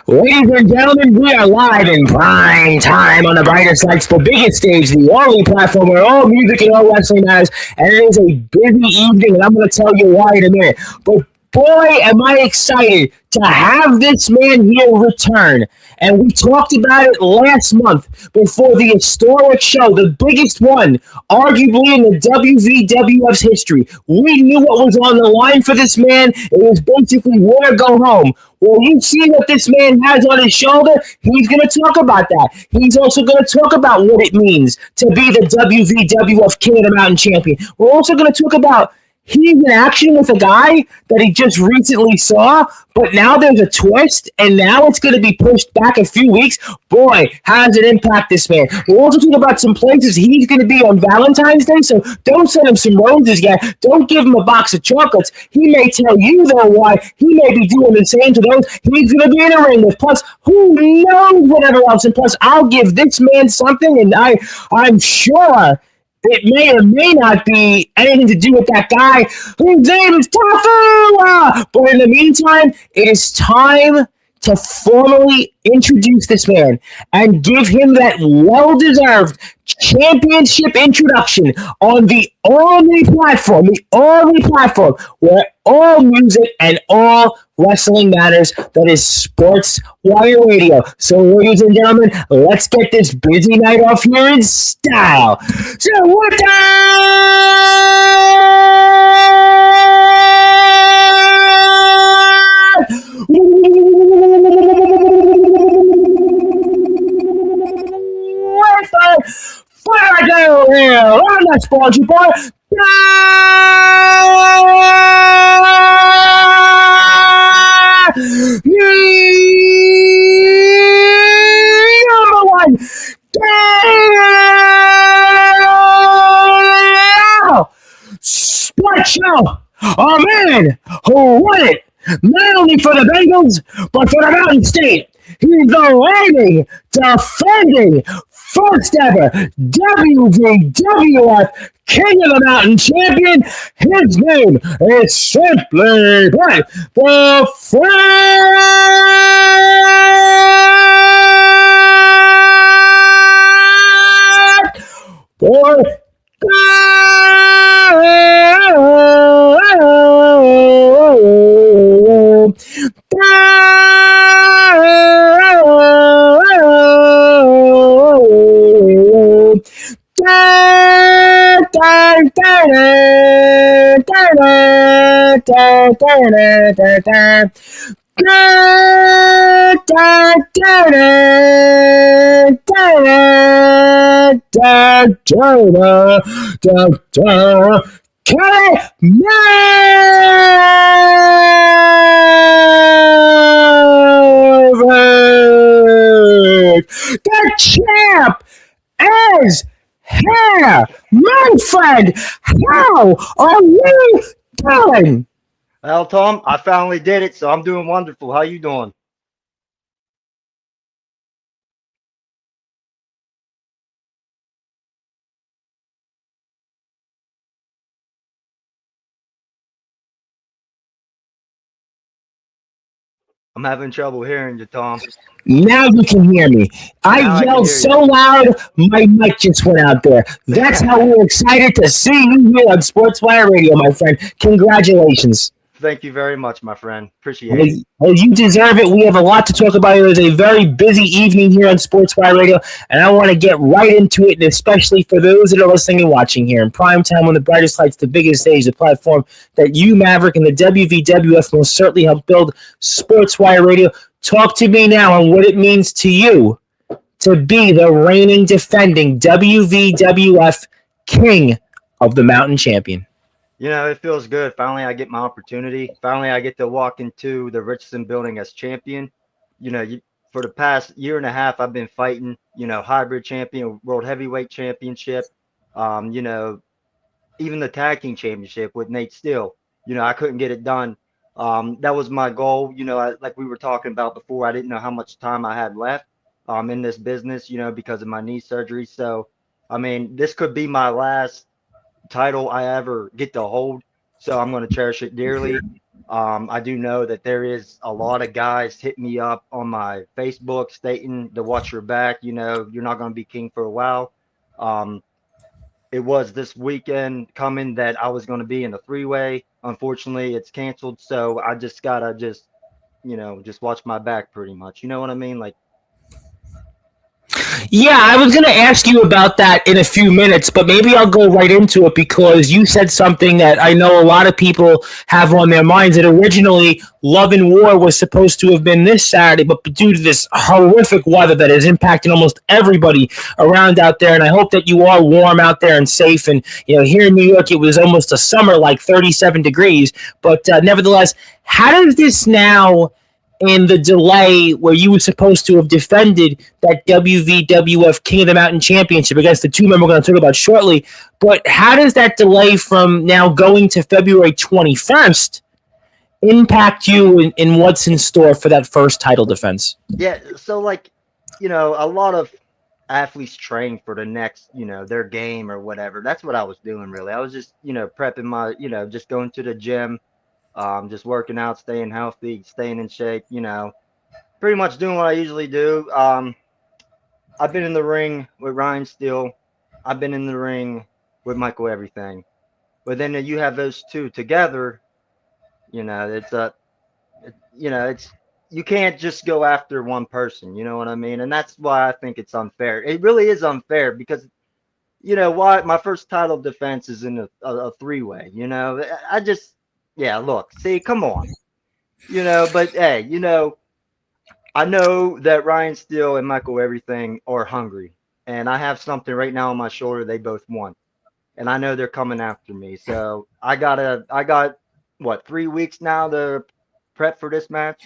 Ladies and gentlemen, we are live in prime time on the brightest lights, the biggest stage, the only platform where all music and all wrestling matters, and it is a busy evening, and I'm going to tell you why in a minute. But boy, am I excited to have this man here return. And we talked about it last month before the historic show, the biggest one, arguably in the WVWF's history. We knew what was on the line for this man. It was basically win or go home. Well, you see what this man has on his shoulder. He's going to talk about that. He's also going to talk about what it means to be the WVWF King of the Mountain Champion. We're also going to talk about he's in action with a guy that he just recently saw, but now there's a twist, and now it's going to be pushed back a few weeks. Boy, how does it impact this man? We'll also talk about some places he's going to be on Valentine's Day, so don't send him some roses yet. Don't give him a box of chocolates. He may tell you, though, why he may be doing the same to those he's going to be in a ring with. Plus, who knows whatever else. And plus, I'll give this man something, and I'm sure it may or may not be anything to do with that guy whose name is Tafu. But in the meantime, it is time to formally introduce this man and give him that well-deserved championship introduction on the only platform where all music and all wrestling matters, that is Sportswire Radio. So, ladies and gentlemen, let's get this busy night off here in style. So, what fire down here on the Sports Report. Number one, sports show. A man who won it not only for the Bengals but for the Mountain State. He's the reigning, defending, first ever WVWF King of the Mountain Champion. His name is simply put, the Flag for Kelly Maverick, the champ is here. My friend, how are you doing? Well, Tom, I finally did it, so I'm doing wonderful. How you doing? I'm having trouble hearing you, Tom. Now you can hear me. I yelled so loud, my mic just went out there. That's how we're excited to see you here on Sportswire Radio, my friend. Congratulations. Thank you very much, my friend. Appreciate it. Well, you deserve it. We have a lot to talk about. It was a very busy evening here on Sportswire Radio, and I want to get right into it, and especially for those that are listening and watching here in prime time on the brightest lights, the biggest stage, the platform that you, Maverick, and the WVWF most certainly helped build, Sportswire Radio. Talk to me now on what it means to you to be the reigning, defending WVWF King of the Mountain Champion. You know, it feels good. Finally, I get my opportunity. Finally, I get to walk into the Richardson building as champion. You know, for the past year and a half, I've been fighting, hybrid champion, world heavyweight championship, even the tag team championship with Nate Steele. I couldn't get it done. That was my goal. Like we were talking about before, I didn't know how much time I had left in this business, because of my knee surgery. So, I mean, this could be my last title I ever get to hold. So I'm going to cherish it dearly. I do know that there is a lot of guys hit me up on my Facebook stating to watch your back. You're not going to be king for a while. Um, it was this weekend coming that I was going to be in a three-way. Unfortunately, it's canceled, so I just gotta just watch my back pretty much. You know what I mean? Like, Yeah, I was going to ask you about that in a few minutes, but maybe I'll go right into it because you said something that I know a lot of people have on their minds. That originally Love and War was supposed to have been this Saturday, but due to this horrific weather that is impacting almost everybody around out there, and I hope that you are warm out there and safe. And here in New York, it was almost a summer, like 37 degrees. But nevertheless, how does this now? In the delay where you were supposed to have defended that WVWF King of the Mountain Championship against the two men we're going to talk about shortly. But how does that delay from now going to February 21st impact you in what's in store for that first title defense? yeah, so like, a lot of athletes train for the next, their game or whatever. That's what I was doing really. I was just, prepping my, just going to the gym, just working out, staying healthy, staying in shape, pretty much doing what I usually do. I've been in the ring with Ryan Steele. I've been in the ring with Michael Everything. But then you have those two together, it's it's you can't just go after one person, you know what I mean? And that's why I think it's unfair. It really is unfair because why my first title defense is in a three-way, I just yeah, look, see, come on. But hey, I know that Ryan Steele and Michael Everything are hungry, and I have something right now on my shoulder they both want, and I know they're coming after me. So I got what 3 weeks now to prep for this match.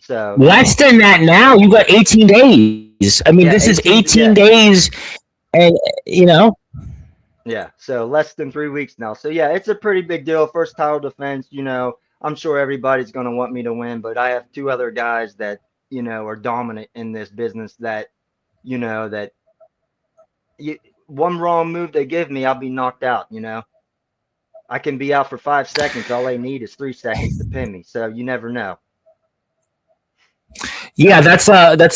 So Less than that now. You got 18 days. I mean, yeah, this is 18 18 days, and yeah, so less than 3 weeks now. So yeah, it's a pretty big deal. First title defense. I'm sure everybody's gonna want me to win, but I have two other guys that are dominant in this business that that one wrong move they give me, I'll be knocked out. I can be out for 5 seconds. All they need is 3 seconds to pin me. So you never know. Yeah, that's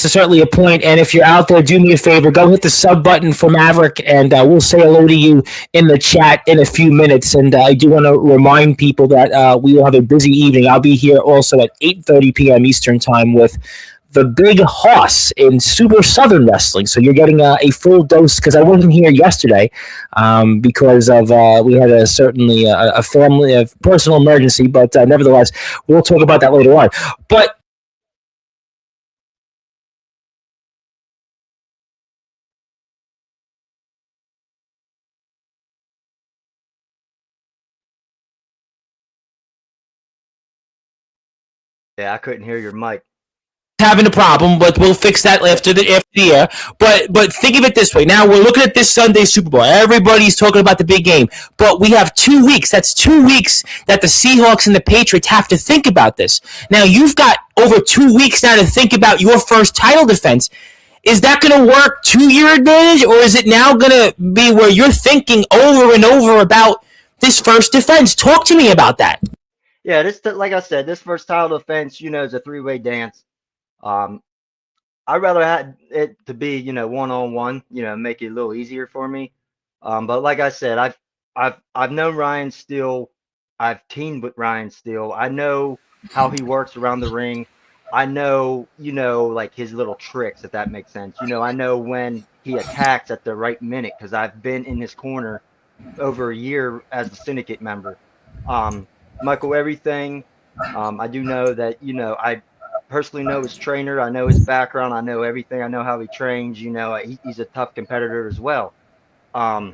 certainly a point. And if you're out there, do me a favor, go hit the sub button for Maverick, and we'll say hello to you in the chat in a few minutes. And I do want to remind people that we will have a busy evening. I'll be here also at 8:30 p.m. Eastern time with the Big Hoss in Super Southern Wrestling. So you're getting a full dose because I wasn't here yesterday because of we had certainly a family, a personal emergency. But nevertheless, we'll talk about that later on. But Yeah, I couldn't hear your mic. having a problem, but we'll fix that after the air. But think of it this way. Now we're looking at this Sunday Super Bowl. Everybody's talking about the big game, but we have 2 weeks. That's 2 weeks that the Seahawks and the Patriots have to think about this. Now you've got over 2 weeks now to think about your first title defense. Is that going to work to your advantage, or is it now going to be where you're thinking over and over about this first defense? Talk to me about that. Yeah, like I said, this first title defense, is a three-way dance. Um, I'd rather have it to be, one-on-one, make it a little easier for me. But like I said, I've known Ryan Steele. I've teamed with Ryan Steele. I know how he works around the ring. I know, like his little tricks, if that makes sense. I know when he attacks at the right minute because I've been in his corner over a year as a syndicate member. Michael Everything, I do know that, I personally know his trainer. I know his background. I know everything. I know how he trains. He's a tough competitor as well. I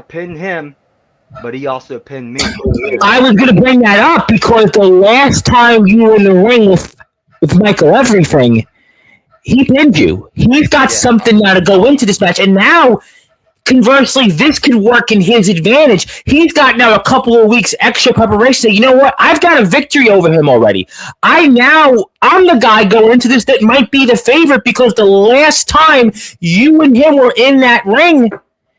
pinned him, but he also pinned me. I was going to bring that up because the last time you were in the ring with Michael Everything, he pinned you. He's got something now to go into this match, and now conversely, this could work in his advantage. He's got now a couple of weeks extra preparation. Say, you know what? I've got a victory over him already. I'm the guy going into this that might be the favorite because the last time you and him were in that ring,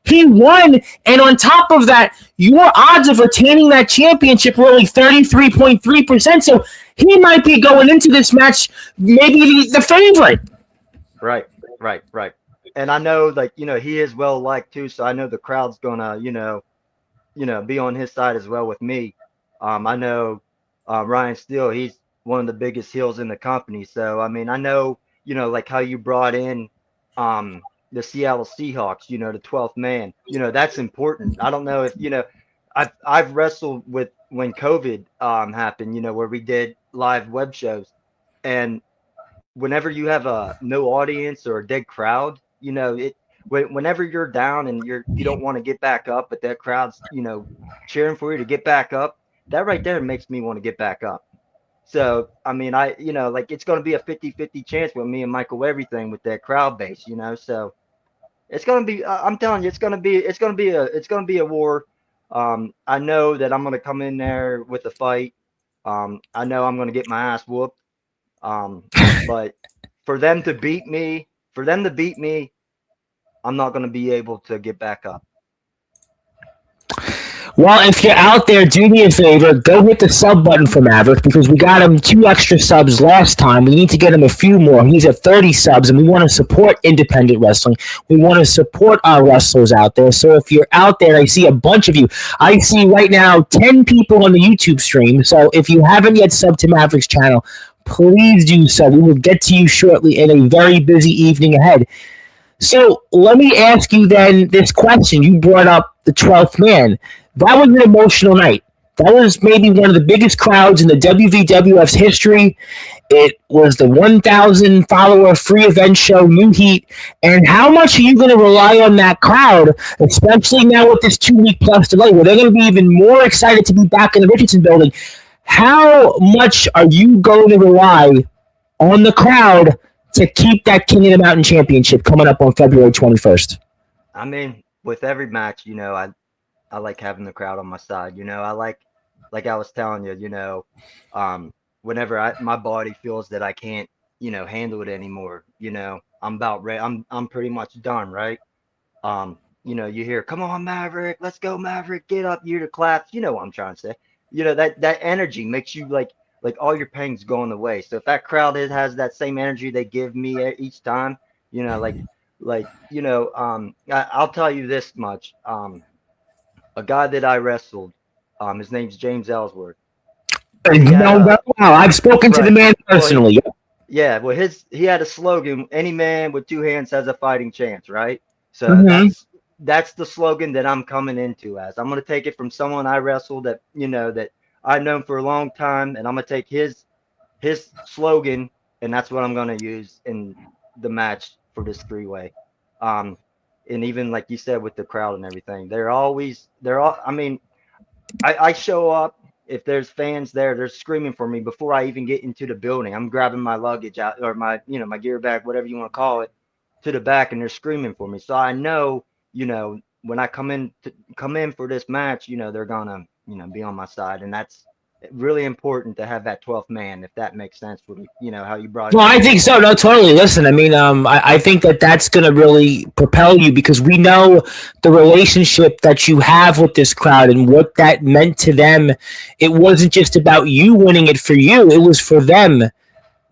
He won, and on top of that, your odds of retaining that championship were only 33.3%. So he might be going into this match maybe the favorite. Right, right. And I know, like, he is well liked too, so I know the crowd's gonna, be on his side as well with me. I know Ryan Steele, he's one of the biggest heels in the company. So I mean, I know, like how you brought in the Seattle Seahawks, the 12th man. That's important. I don't know if, I've wrestled with when COVID happened, where we did live web shows. And whenever you have a no audience or a dead crowd, whenever you're down and you don't want to get back up, but that crowd's, cheering for you to get back up, that right there makes me want to get back up. So, I mean, like it's going to be a 50-50 chance with me and Michael Everything with that crowd base, so it's going to be, I'm telling you, it's going to be a war. I know that I'm going to come in there with a fight. I know I'm going to get my ass whooped. Um, but for them to beat me, I'm not going to be able to get back up. Well, if you're out there, do me a favor, go hit the sub button for Maverick because we got him 2 extra subs last time. We need to get him a few more. He's at 30 subs, and we want to support independent wrestling. We want to support our wrestlers out there. So if you're out there, I see a bunch of you. I see right now 10 people on the YouTube stream. So if you haven't yet subbed to Maverick's channel, please do so. We will get to you shortly in a very busy evening ahead. So let me ask you then this question. You brought up the 12th man. That was an emotional night. That was maybe one of the biggest crowds in the WVWF's history. It was the 1,000 follower free event show, New Heat. And how much are you going to rely on that crowd, especially now with this 2-week plus delay, where they're going to be even more excited to be back in the Richardson building? How much are you going to rely on the crowd to keep that King of the Mountain Championship coming up on February 21st? I mean, with every match, I like having the crowd on my side. I like I was telling you, whenever my body feels that I can't, handle it anymore, I'm about ready. I'm pretty much done, right? You hear, come on, Maverick, let's go, Maverick, get up, you hear the claps. You know what I'm trying to say. That energy makes you like all your pain's going away. So if that crowd has that same energy they give me each time, I'll tell you this much. A guy that I wrestled, his name's James Ellsworth. Wow, I've spoken to the man personally. Well, he had a slogan: "Any man with 2 hands has a fighting chance." Right. So that's the slogan that I'm coming into as. I'm gonna take it from someone I wrestled that that I've known for a long time, and I'm gonna take his slogan, and that's what I'm gonna use in the match for this 3-way. And even like you said with the crowd and everything, I mean, I show up, if there's fans there, they're screaming for me before I even get into the building. I'm grabbing my luggage out, or my my gear bag, whatever you want to call it, to the back, and they're screaming for me. So I know, when I come in for this match, they're gonna be on my side, and that's really important to have that 12th man, if that makes sense with how you brought it. Well, I think so. No, totally. Listen, I mean, I think that's going to really propel you because we know the relationship that you have with this crowd and what that meant to them. It wasn't just about you winning it for you; it was for them.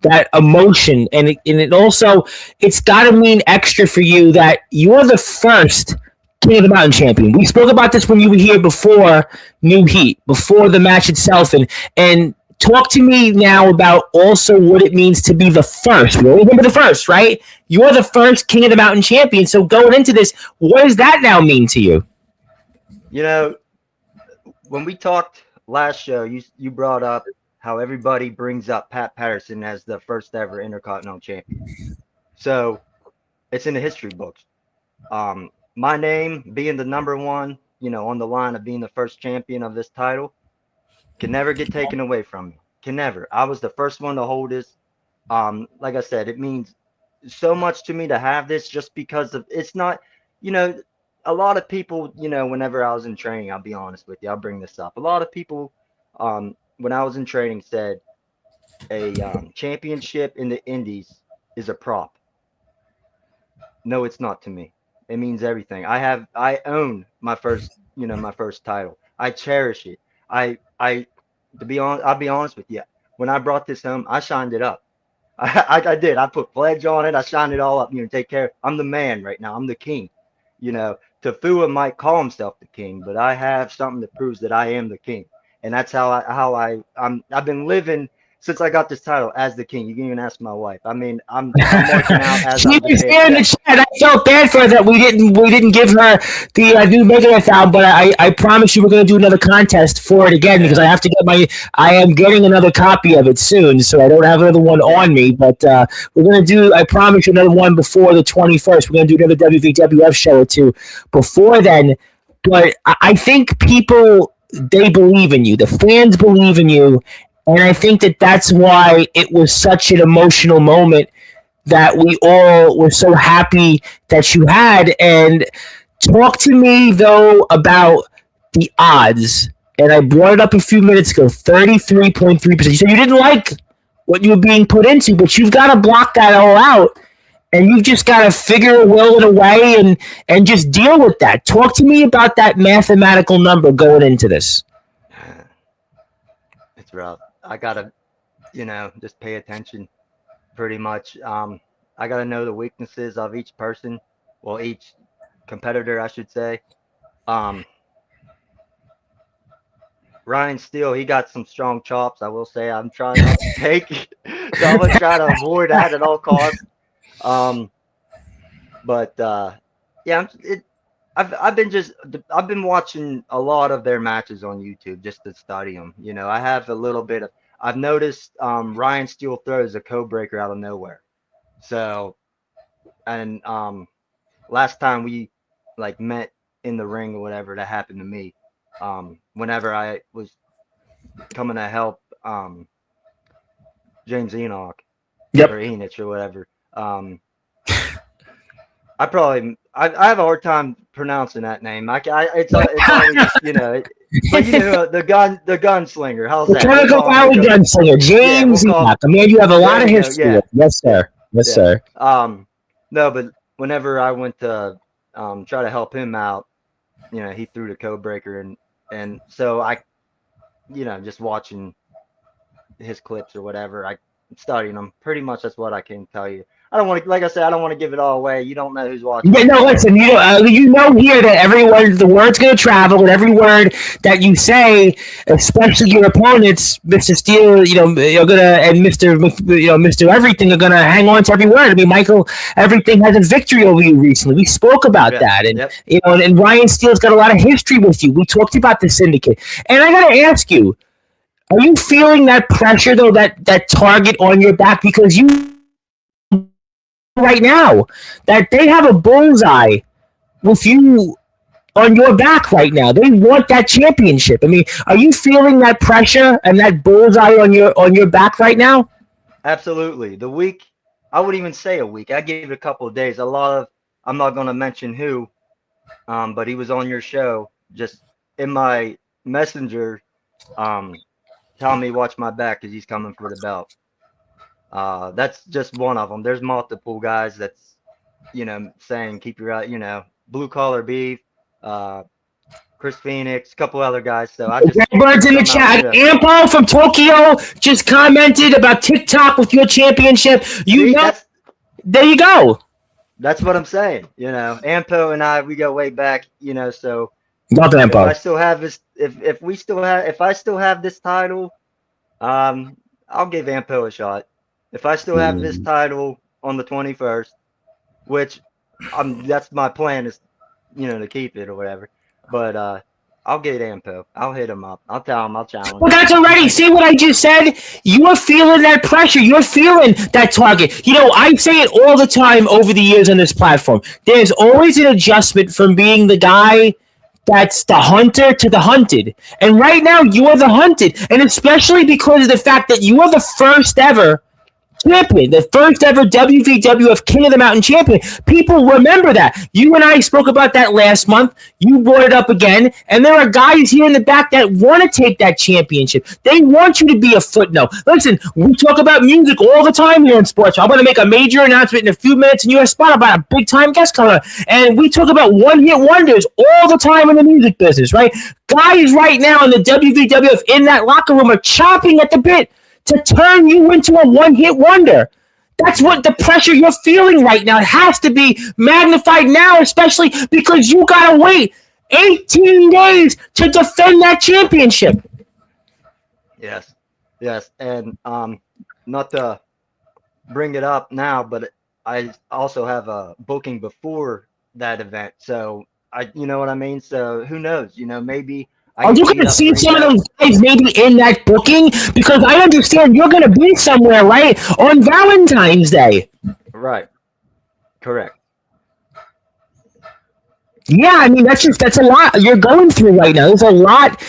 That emotion, and it also it's got to mean extra for you that you're the first King of the Mountain champion. We spoke about this when you were here before New Heat, before the match itself, and talk to me now about also what it means to be the first. We always remember the first, right? You're the first King of the Mountain champion. So going into this, what does that now mean to you? When we talked last show, you brought up how everybody brings up Pat Patterson as the first ever Intercontinental champion. So it's in the history books. My name being the number one, on the line of being the first champion of this title, can never get taken away from me. Can never. I was the first one to hold this. Like I said, it means so much to me to have this, just because of it's not, a lot of people, whenever I was in training, I'll be honest with you, I'll bring this up. A lot of people, when I was in training, said a championship in the Indies is a prop. No, it's not to me. It means everything. I own my first, my first title. I cherish it. I to be honest, I'll be honest with you. When I brought this home, I shined it up. I did. I put pledge on it. I shined it all up. Take care. I'm the man right now. I'm the king. Tafua might call himself the king, but I have something that proves that I am the king, and that's I've been living since I got this title as the king. You can even ask my wife. I mean, I'm marking out as She I'm the was king. there in the chat. I felt bad for her that we didn't give her the new Megadeth album, but I promise you we're going to do another contest for it again because I am getting another copy of it soon, so I don't have another one on me. But we're going to do. I promise you another one before the 21st. We're going to do another WVWF show or two before then. But I think people, they believe in you. The fans believe in you. And I think that that's why it was such an emotional moment that we all were so happy that you had. And talk to me, though, about the odds. And I brought it up a few minutes ago, 33.3%. You said you didn't like what you were being put into, but you've got to block that all out. And you've just got to figure it away and just deal with that. Talk to me about that mathematical number going into this. It's rough. I gotta, just pay attention pretty much. I gotta know the weaknesses of each person, well, each competitor, I should say. Ryan Steele, he got some strong chops, I will say. I'm trying not to take, so I'm gonna try to avoid that at all costs. Yeah, I've been watching a lot of their matches on YouTube just to study them. I have a little bit of. I've noticed Ryan Steele throws a code breaker out of nowhere. So, and last time we met in the ring or whatever, that happened to me. Whenever I was coming to help James Enoch Yep. or Enich or whatever. I have a hard time pronouncing that name. It's always, but the gunslinger. How's that? Chemical Valley Gunslinger, James Enoch. I mean, you have a lot of history. Yeah. Yes, sir. Yes, sir. No, but whenever I went to try to help him out, he threw the code breaker and so I, just watching his clips or whatever, I studying them. Pretty much that's what I can tell you. I don't want to, like I said, I don't want to give it all away. You don't know who's watching. Yeah, no, listen, you know here that every word, the word's going to travel, and every word that you say, especially your opponents, Mr. Steele, you're gonna, and Mr. Everything are gonna hang on to every word. I mean, Michael Everything has a victory over you recently. We spoke about that, and and Ryan Steele's got a lot of history with you. We talked about the syndicate, and I got to ask you, are you feeling that pressure though, that target on your back, because you right now that they have a bullseye with you on your back right now? They want that championship. I mean, are you feeling that pressure and that bullseye on your back right now? Absolutely. The week, I wouldn't even say a week. I gave it a couple of days. I'm not going to mention who, but he was on your show just in my messenger, telling me watch my back because he's coming for the belt. That's just one of them. There's multiple guys that's, saying keep your eye, Blue Collar Beef, Chris Phoenix, a couple other guys. So I just Birds in the chat. Ampo from Tokyo just commented about TikTok with your championship. There you go. That's what I'm saying. Ampo and I, we go way back. So love Ampo. If I still have this, if I still have this title, I'll give Ampo a shot. If I still have this title on the 21st, which that's my plan is, to keep it or whatever. But I'll get Ampo. I'll hit him up. I'll tell him. I'll challenge him. Well, that's already. See what I just said? You're feeling that pressure. You're feeling that target. I say it all the time over the years on this platform. There's always an adjustment from being the guy that's the hunter to the hunted. And right now, you are the hunted. And especially because of the fact that you are the first ever champion, the first ever WVWF King of the Mountain champion. People remember that. You and I spoke about that last month. You brought it up again, and there are guys here in the back that want to take that championship. They want you to be a footnote. Listen, we talk about music all the time here in sports. I'm going to make a major announcement in a few minutes in your spot about a big time guest coming, and we talk about one-hit wonders all the time in the music business, right? Guys right now in the WVWF in that locker room are chopping at the bit to turn you into a one-hit wonder. That's what the pressure you're feeling right now. It has to be magnified now, especially because you got to wait 18 days to defend that championship. Yes, and not to bring it up now, but I also have a booking before that event, so you know what I mean. So who knows? Maybe. Are you going to see some of those guys maybe in that booking? Because I understand you're going to be somewhere, right, on Valentine's Day. Right. Correct. Yeah, I mean, that's a lot you're going through right now. There's a lot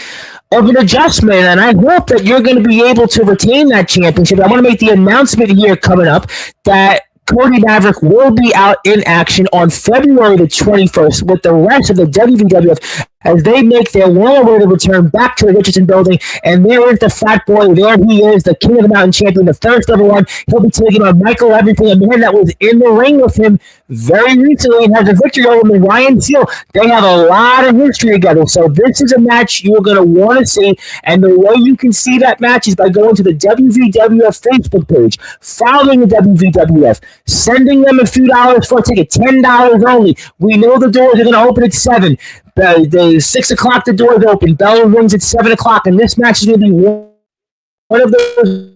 of an adjustment, and I hope that you're going to be able to retain that championship. I want to make the announcement here coming up that Cody Maverick will be out in action on February the 21st with the rest of the WWF as they make their well-awaited return back to the Richardson building. And there is the fat boy. There he is, the King of the Mountain champion, the first ever one. He'll be taking on Michael Everything, a man that was in the ring with him very recently and has a victory over him, Ryan Seal. They have a lot of history together. So this is a match you're going to want to see. And the way you can see that match is by going to the WVWF Facebook page, following the WVWF, sending them a few dollars for a ticket, $10 only. We know the doors are going to open at 7. The 6 o'clock the doors open. Bell rings at 7 o'clock, and this match is going to be one of those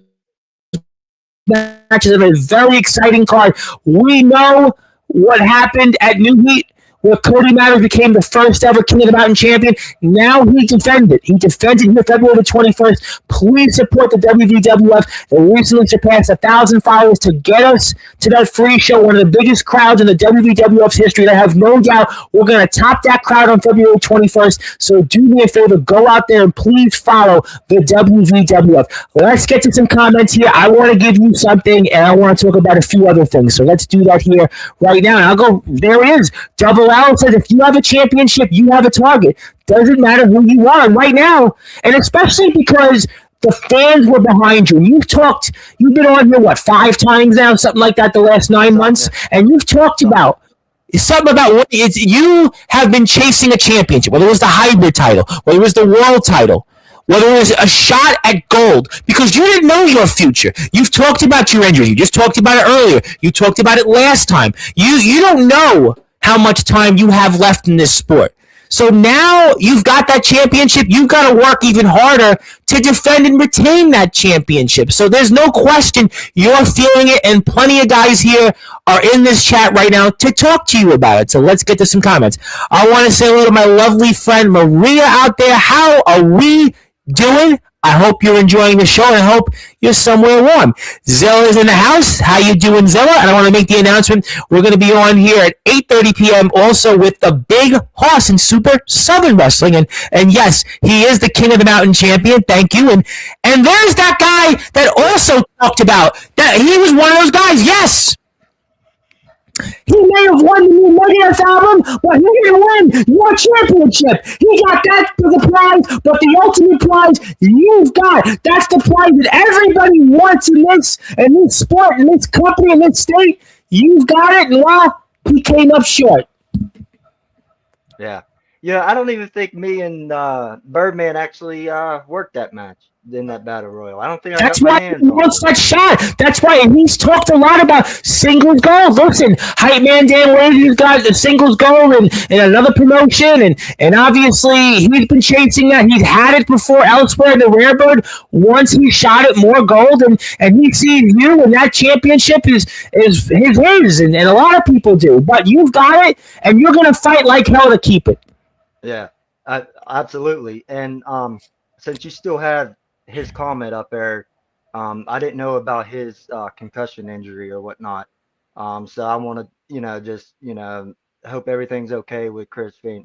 matches of a very exciting card. We know what happened at New Heat, where Cody Maverick became the first ever King of the Mountain champion. Now he defended. He defended here February the 21st. Please support the WVWF. They recently surpassed 1,000 followers to get us to that free show, one of the biggest crowds in the WVWF's history. I have no doubt we're going to top that crowd on February 21st. So do me a favor, go out there and please follow the WVWF. Let's get to some comments here. I want to give you something, and I want to talk about a few other things. So let's do that here right now. And I'll go, there it is. Double Al says, if you have a championship, you have a target. Doesn't matter who you are. And right now, and especially because the fans were behind you. You've been on here, 5 times now, something like that, the last 9 months, and you've talked about something about what you have been chasing a championship, whether it was the hybrid title, whether it was the world title, whether it was a shot at gold, because you didn't know your future. You've talked about your injury. You just talked about it earlier. You talked about it last time. You don't know how much time you have left in this sport. So now you've got that championship. You've got to work even harder to defend and retain that championship. So there's no question you're feeling it, and plenty of guys here are in this chat right now to talk to you about it. So let's get to some comments. I want to say hello to my lovely friend Maria out there. How are we doing? I hope you're enjoying the show, and I hope you're somewhere warm. Zella is in the house. How you doing, Zella? And I want to make the announcement. We're going to be on here at 8:30 p.m. also with the Big Hoss in Super Southern Wrestling. And yes, he is the King of the Mountain champion. Thank you. And there's that guy that also talked about that he was one of those guys. Yes. He may have won the new Megadeth album, but he didn't win your championship. He got that for the prize, but the ultimate prize you've got. That's the prize that everybody wants in this sport, in this company, in this state. You've got it, and he came up short. Yeah. I don't even think me and Birdman actually worked that match in that battle royal. I don't think that's why he wants that shot. That's why, and he's talked a lot about singles gold. Listen, Hype Man Dan Lazy's got the singles gold in another promotion, and obviously he's been chasing that. He's had it before elsewhere in the Rare Bird. Once he shot at more gold, and he sees you, and that championship is his, and a lot of people do. But you've got it, and you're going to fight like hell to keep it. Yeah, absolutely. And since you still have his comment up there, I didn't know about his concussion injury or whatnot. So I want to, just hope everything's okay with Chris Finn.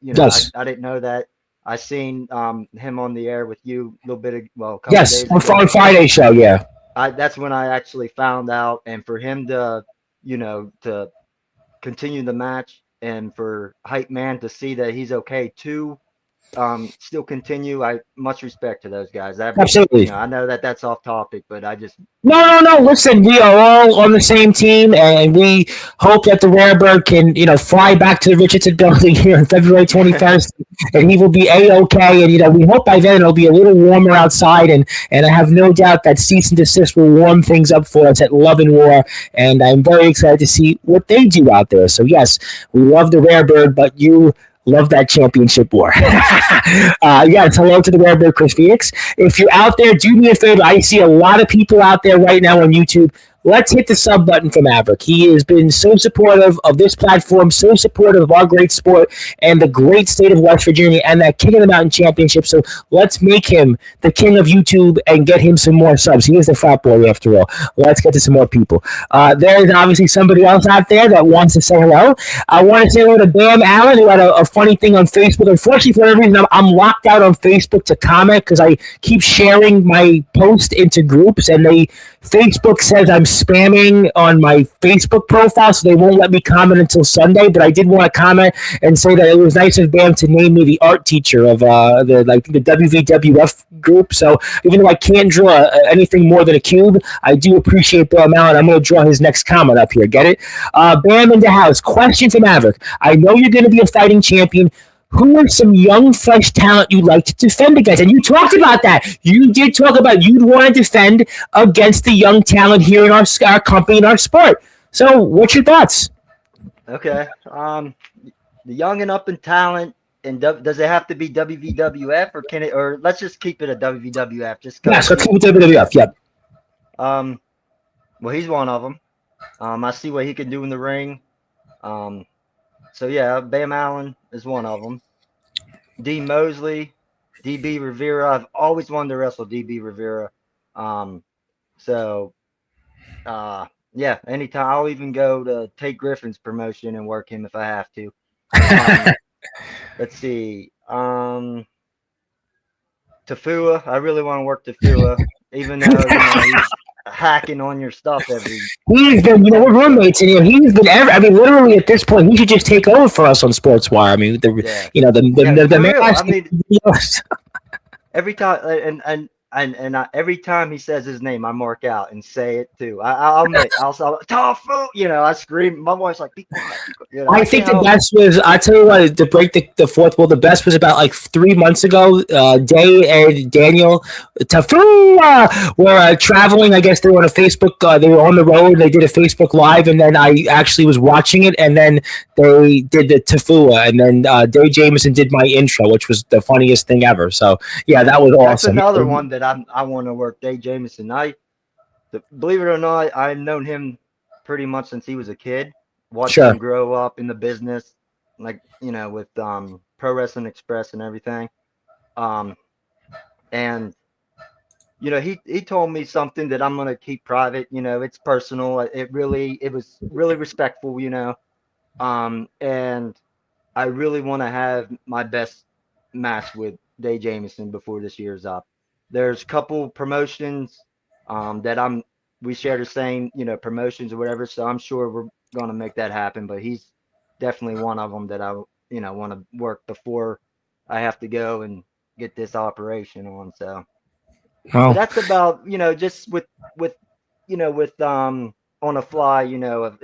Yes. I didn't know that. I seen him on the air with you a little bit of, couple days ago. On Friday show, yeah. that's when I actually found out, and for him to, to continue the match, and for Hype Man to see that he's okay to still continue. I much respect to those guys. Absolutely. I know that that's off topic, but I just No. Listen, we are all on the same team, and we hope that the Rarebird can, fly back to the Richardson building here on February 21st, and he will be a-okay. And we hope by then it'll be a little warmer outside, and I have no doubt that cease and desist will warm things up for us at Love and War, and I'm very excited to see what they do out there. So yes, we love the Rarebird, but you love that championship war. Yes, hello to the Rarebird, Chris Phoenix. If you're out there, do me a favor. I see a lot of people out there right now on YouTube. Let's hit the sub button for Maverick. He has been so supportive of this platform, so supportive of our great sport and the great state of West Virginia and that King of the Mountain Championship. So let's make him the king of YouTube and get him some more subs. He is the frat boy after all. Let's get to some more people. There is obviously somebody else out there that wants to say hello. I want to say hello to Bam Allen, who had a funny thing on Facebook. Unfortunately, for whatever reason, I'm locked out on Facebook to comment because I keep sharing my post into groups, and Facebook says I'm spamming on my Facebook profile, so they won't let me comment until Sunday. But I did want to comment and say that it was nice of Bam to name me the art teacher of the WVWF group. So even though I can't draw anything more than a cube, I do appreciate Bam Allen. I'm going to draw his next comment up here. Get it? Bam in the house. Question for Maverick. I know you're going to be a fighting champion. Who are some young, fresh talent you'd like to defend against? And you talked about that. You did talk about you'd want to defend against the young talent here in our company, in our sport. So what's your thoughts? Okay. The young and up and talent, and does it have to be WVWF, or can it, or let's just keep it a WVWF? Yes, let's keep it WWF. Yep. Well, he's one of them. I see what he can do in the ring. So yeah, Bam Allen is one of them. D Mosley, DB Rivera. I've always wanted to wrestle DB Rivera. Yeah, anytime. I'll even go to Tate Griffin's promotion and work him if I have to. Let's see. Tafua. I really want to work Tafua, even though he's hacking on your stuff every. He's been, we're roommates, and he's been. Literally at this point, he should just take over for us on Sportswire. I mean, every time every time he says his name, I mark out and say it too. I'll Tofu. I scream. My voice like. I think the best was. I tell you what, to break the fourth wall, the best was about like 3 months ago. Day and Daniel Tofu were traveling. I guess they were on a Facebook. They were on the road. They did a Facebook Live, and then I actually was watching it, and then they did the Tafua, and then Dave Jameson did my intro, which was the funniest thing ever. So yeah, that was awesome. That's another one that I want to work. Dave Jameson. Believe it or not, I've known him pretty much since he was a kid. Watched him grow up in the business, like with Pro Wrestling Express and everything. And he told me something that I'm gonna keep private. It's personal. It was really respectful. And I really want to have my best match with Dave Jameson before this year's up. There's a couple promotions that we share the same promotions or whatever, so I'm sure we're gonna make that happen. But he's definitely one of them that I want to work before I have to go and get this operation on. So that's about just with on a fly, in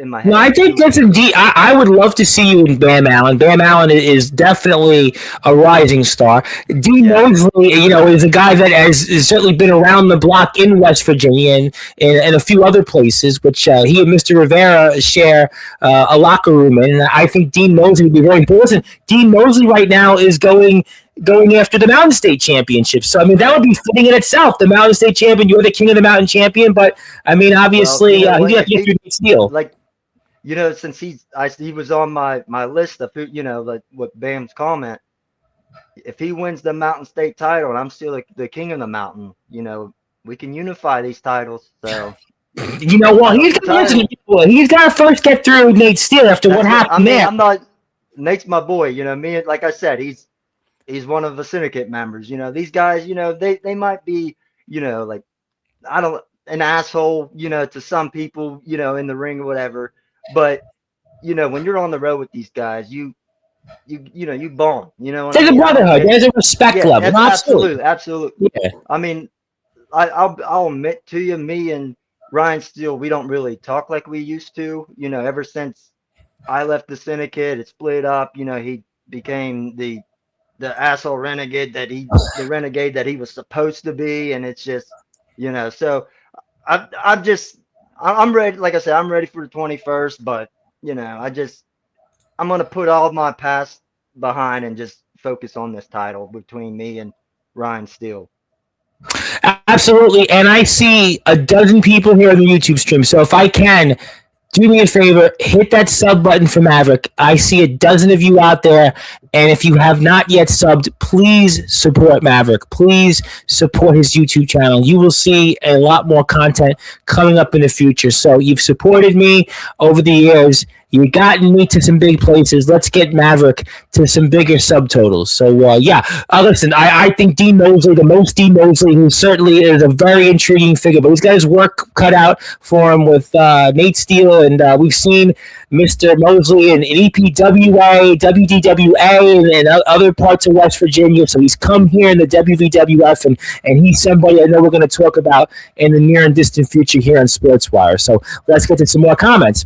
my head. No, I think listen, I would love to see you in Bam Allen. Bam Allen is definitely a rising star. Mosley, is a guy that has certainly been around the block in West Virginia and a few other places, which he and Mr. Rivera share a locker room in. And I think Dean Mosley would be very important. Listen, Dean Mosley right now is going after the Mountain State Championship. So, that would be fitting in itself. The Mountain State champion, you're the King of the Mountain champion, but, obviously, he has to get through the deal. Since he was on my list of, like what Bam's comment, if he wins the Mountain State title and I'm still the King of the Mountain, we can unify these titles. So. He's got to first get through Nate Steele after what happened there. Nate's my boy, me, like I said, he's one of the syndicate members. These guys, they might be, an asshole, to some people, in the ring or whatever. But, when you're on the road with these guys, you bond. You know what I There's a mean? I don't brotherhood. care. There's a respect Yeah, level. Absolutely. absolutely. Yeah. I mean, I'll admit to you, me and Ryan Steele, we don't really talk like we used to. Ever since I left the syndicate, it split up. He became the asshole renegade the renegade that he was supposed to be, and it's just, So I'm just, I'm ready. Like I said, I'm ready for the 21st, but I'm gonna put all my past behind and just focus on this title between me and Ryan Steele. Absolutely. And I see a dozen people here on the YouTube stream. So if I can, do me a favor, hit that sub button for Maverick. I see a dozen of you out there. And if you have not yet subbed, please support Maverick. Please support his YouTube channel. You will see a lot more content coming up in the future. So you've supported me over the years. You've gotten me to some big places. Let's get Maverick to some bigger subtotals. So, listen, I think Dean Mosley, who certainly is a very intriguing figure, but he's got his work cut out for him with Nate Steele, and we've seen Mr. Mosley in EPWA, WDWA, and other parts of West Virginia. So he's come here in the WVWF, and he's somebody I know we're going to talk about in the near and distant future here on Sportswire. So let's get to some more comments.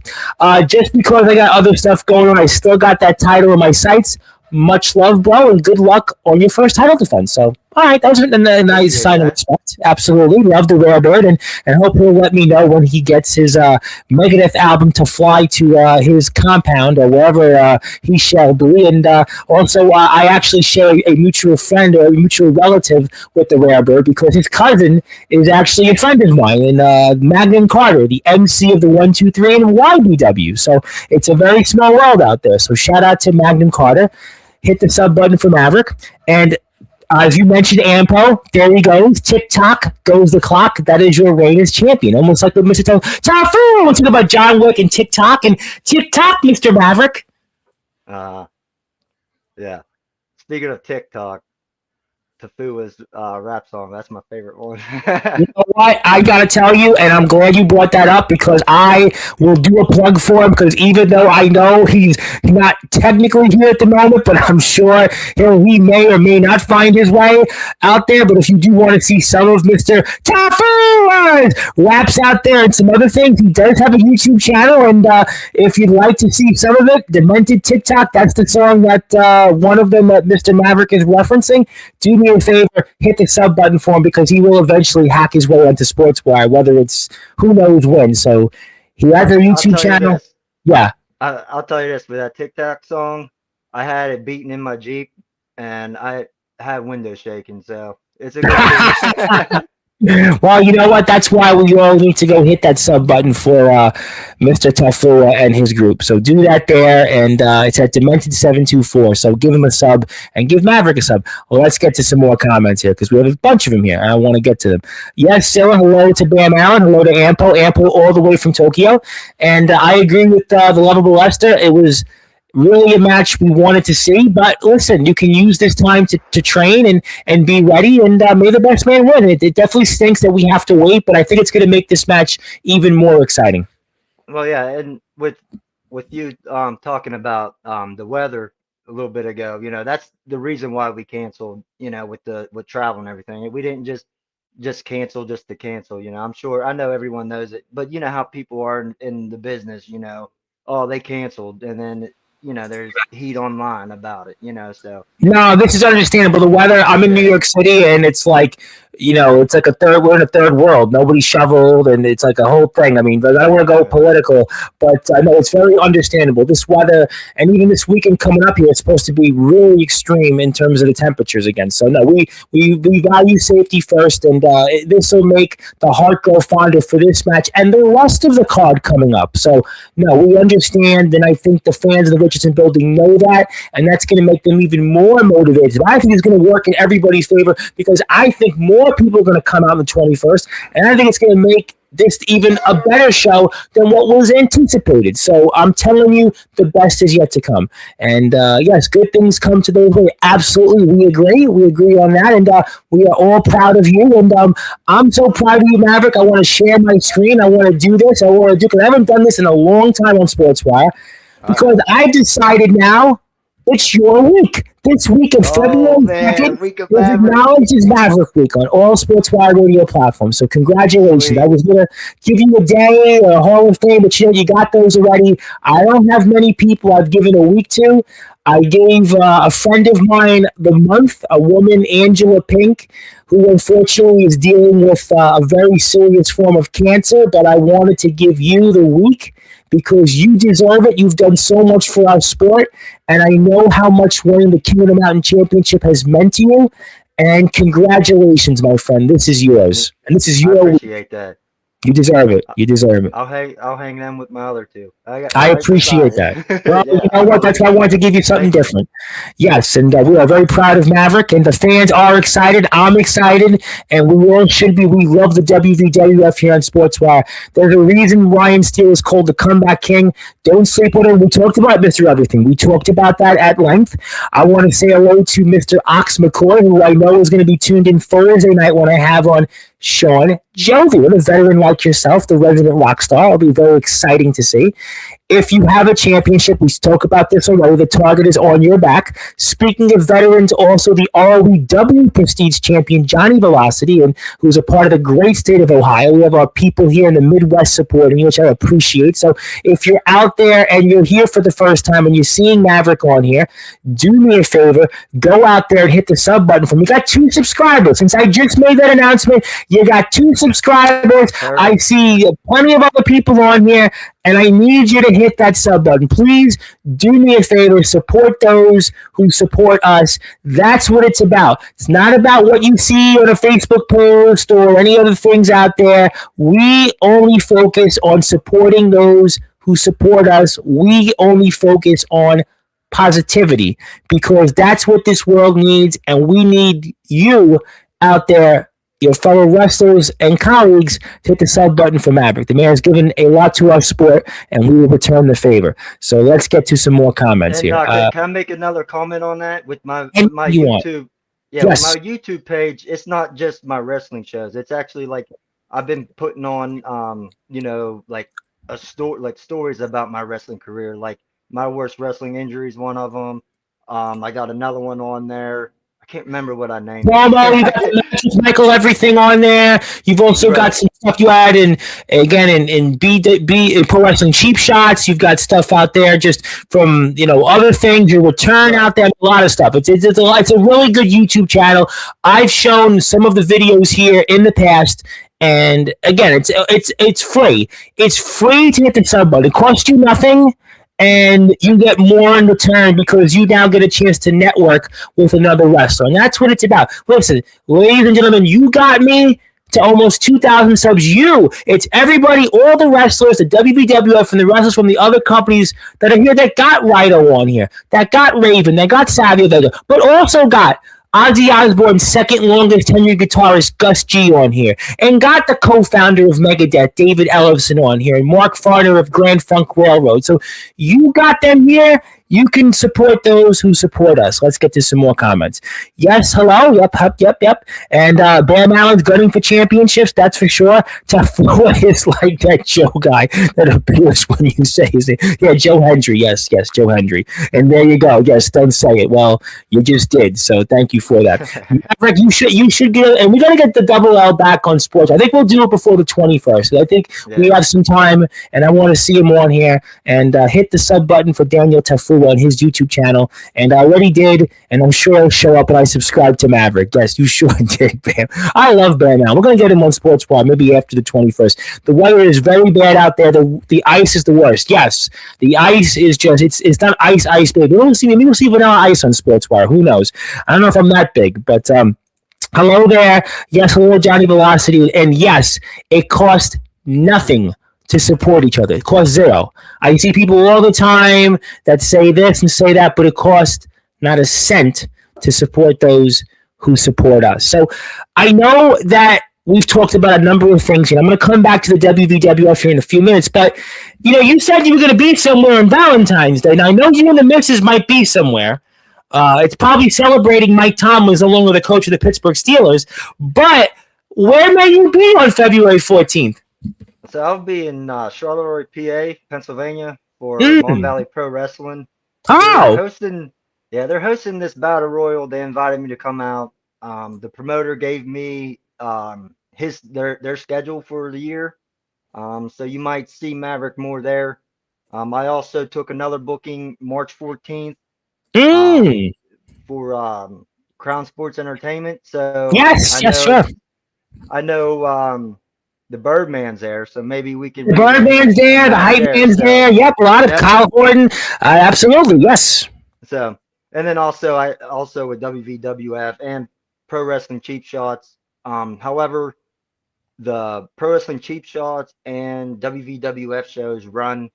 Just because I got other stuff going on, I still got that title in my sights. Much love, bro, and good luck on your first title defense. So, all right, that was a nice sign of respect. Absolutely. Love the rare bird, and hope he'll let me know when he gets his Megadeth album to fly to his compound or wherever he shall be. And also, I actually share a mutual friend or a mutual relative with the rare bird because his cousin is actually a friend of mine, and Magnum Carter, the MC of the 123 and YBW. So it's a very small world out there. So shout out to Magnum Carter. Hit the sub button for Maverick. And as you mentioned, Ampo, there he goes. TikTok goes the clock. That is your reign as champion. Almost like with Mr. Tafu. We're talking about John Wick and TikTok. And TikTok, Mr. Maverick. Yeah. Speaking of TikTok, Tafua's rap song. That's my favorite one. You know what? I got to tell you, and I'm glad you brought that up because I will do a plug for him because even though I know he's not technically here at the moment, but I'm sure he may or may not find his way out there. But if you do want to see some of Mr. Tafu raps out there and some other things, he does have a YouTube channel. And if you'd like to see some of it, Demented TikTok, that's the song that one of them that Mr. Maverick is referencing. Do me a favor, hit the sub button for him because he will eventually hack his way onto Sportswire, whether it's who knows when. So he has a YouTube channel. Yeah. I'll tell you this, with that TikTok song, I had it beaten in my Jeep and I had windows shaking. So it's a good thing. Well, you know what? That's why we all need to go hit that sub button for Mr. Tafua and his group. So do that there, and it's at Demented724. So give him a sub and give Maverick a sub. Well, let's get to some more comments here because we have a bunch of them here, and I want to get to them. Yes, Sarah, hello to Bam Allen. Hello to Ampo all the way from Tokyo. And I agree with the lovable Lester. It was really a match we wanted to see, but listen, you can use this time to train and be ready, and may the best man win. It definitely stinks that we have to wait, but I think it's going to make this match even more exciting. Well, yeah, and with you talking about the weather a little bit ago, that's the reason why we canceled, with travel and everything. We didn't just cancel just to cancel, I know everyone knows it, but you know how people are in the business, oh, they canceled, and then there's heat online about it, so. No, this is understandable. The weather, I'm in New York City, and it's like, it's like we're in a third world. Nobody shoveled, and it's like a whole thing. I mean, I don't want to go political, but I know it's very understandable. This weather, and even this weekend coming up here, it's supposed to be really extreme in terms of the temperatures again. So, no, we value safety first, and this will make the heart go fonder for this match and the rest of the card coming up. So, no, we understand, and I think the fans of the Richardson building know that, and that's going to make them even more motivated. But I think it's going to work in everybody's favor because I think more people are going to come out on the 21st, and I think it's going to make this even a better show than what was anticipated. So I'm telling you, the best is yet to come. And yes, good things come to those who absolutely we agree. We agree on that, and we are all proud of you. And I'm so proud of you, Maverick. I want to share my screen. I want to do this. I want to do because I haven't done this in a long time on Sportswire because I decided now it's your week. This week of February 2nd is acknowledged as Maverick Week on all Sportswire radio platforms. So congratulations. Sweet. I was going to give you a day or a Hall of Fame, but you got those already. I don't have many people I've given a week to. I gave a friend of mine the month, a woman, Angela Pink, who unfortunately is dealing with a very serious form of cancer, but I wanted to give you the week because you deserve it. You've done so much for our sport, and I know how much winning the King of the Mountain Championship has meant to you. And congratulations, my friend. This is yours, and this is your. I appreciate that. You deserve it. You deserve it. I'll hang them with my other two. I appreciate that. Well, yeah, you know what? That's why I wanted to give you something different. Yes, and we are very proud of Maverick, and the fans are excited. I'm excited, and we all should be. We love the WVWF here on Sportswire. There's a reason Ryan Steele is called the Comeback King. Don't sleep on him. We talked about Mr. Everything. We talked about that at length. I want to say hello to Mr. Ox McCoy, who I know is going to be tuned in Thursday night when I have on Sean Jovi, a veteran like yourself, the resident rock star. It'll be very exciting to see. If you have a championship, we talk about this already, the target is on your back. Speaking of veterans, also the ROEW Prestige champion, Johnny Velocity, and who's a part of the great state of Ohio. We have our people here in the Midwest supporting you, which I appreciate. So if you're out there and you're here for the first time and you're seeing Maverick on here, do me a favor, go out there and hit the sub button for me. You got 2 subscribers. Since I just made that announcement, you got 2 subscribers. I see plenty of other people on here, and I need you to hit that sub button. Please do me a favor. Support those who support us. That's what it's about. It's not about what you see on a Facebook post or any other things out there. We only focus on supporting those who support us. We only focus on positivity because that's what this world needs, and we need you out there, your fellow wrestlers and colleagues, to hit the sub button for Maverick. The man has given a lot to our sport, and we will return the favor. So let's get to some more comments here. Can I make another comment on that with my YouTube? Yeah, yes. With my YouTube page, it's not just my wrestling shows. It's actually like I've been putting on, like stories about my wrestling career. Like my worst wrestling injury is one of them. I got another one on there. I can't remember what I named. Promo, you got Michael everything on there. You've also got some stuff you had in Pro Wrestling Cheap Shots. You've got stuff out there just from other things. Your return out there, a lot of stuff. It's a really good YouTube channel. I've shown some of the videos here in the past. And again, it's free. It's free to hit the sub button. It costs you nothing. And you get more in return because you now get a chance to network with another wrestler. And that's what it's about. Listen, ladies and gentlemen, you got me to almost 2,000 subs. It's everybody, all the wrestlers, the WWF and the wrestlers from the other companies that are here that got Rhino on here, that got Raven, that got Savio Vega, but also got Ozzy Osbourne's second longest tenured guitarist, Gus G, on here, and got the co-founder of Megadeth, David Ellefson, on here, and Mark Farner of Grand Funk Railroad. So you got them here. You can support those who support us. Let's get to some more comments. Yes, hello. Yep. And Bam Allen's gunning for championships, that's for sure. Tafua is like that Joe guy that appears when you say his name. Yeah, Joe Hendry. Yes, Joe Hendry. And there you go. Yes, don't say it. Well, you just did. So thank you for that. Maverick, you should get, and we got to get the double L back on sports. I think we'll do it before the 21st. I think we have some time, and I want to see him on here. And hit the sub button for Daniel Tafua on his YouTube channel, and I already did, and I'm sure it'll show up when I subscribe to Maverick. Yes, you sure did, Bam. I love Bam now. We're going to get him on Sportswire maybe after the 21st. The weather is very bad out there. The ice is the worst. Yes, the ice is just, it's not ice, big. Maybe we'll see vanilla ice on Sportswire. Who knows? I don't know if I'm that big, but hello there. Yes, hello, Johnny Velocity. And yes, it cost nothing to support each other. It costs zero. I see people all the time that say this and say that, but it costs not a cent to support those who support us. So I know that we've talked about a number of things, and I'm going to come back to the WVWF here in a few minutes. But you said you were going to be somewhere on Valentine's Day. Now I know you and the missus might be somewhere. It's probably celebrating Mike Tomlin's no longer the coach of the Pittsburgh Steelers. But where may you be on February 14th? So I'll be in Charleroi, PA, Pennsylvania for Mon Mm. Valley Pro Wrestling. They're Oh, hosting, yeah, they're hosting this battle royal. They invited me to come out. The promoter gave me their schedule for the year. So you might see Maverick more there. I also took another booking March 14th um, mm. for Crown Sports Entertainment. So Yes, yes, sure. I know the Birdman's there, so maybe we can The meet Birdman's there, and the match Hype there. Man's So there. Yep, a lot of yep. Kyle Gordon. Absolutely, yes. So and then I also with WVWF and Pro Wrestling Cheap Shots. However, the Pro Wrestling Cheap Shots and WVWF shows run,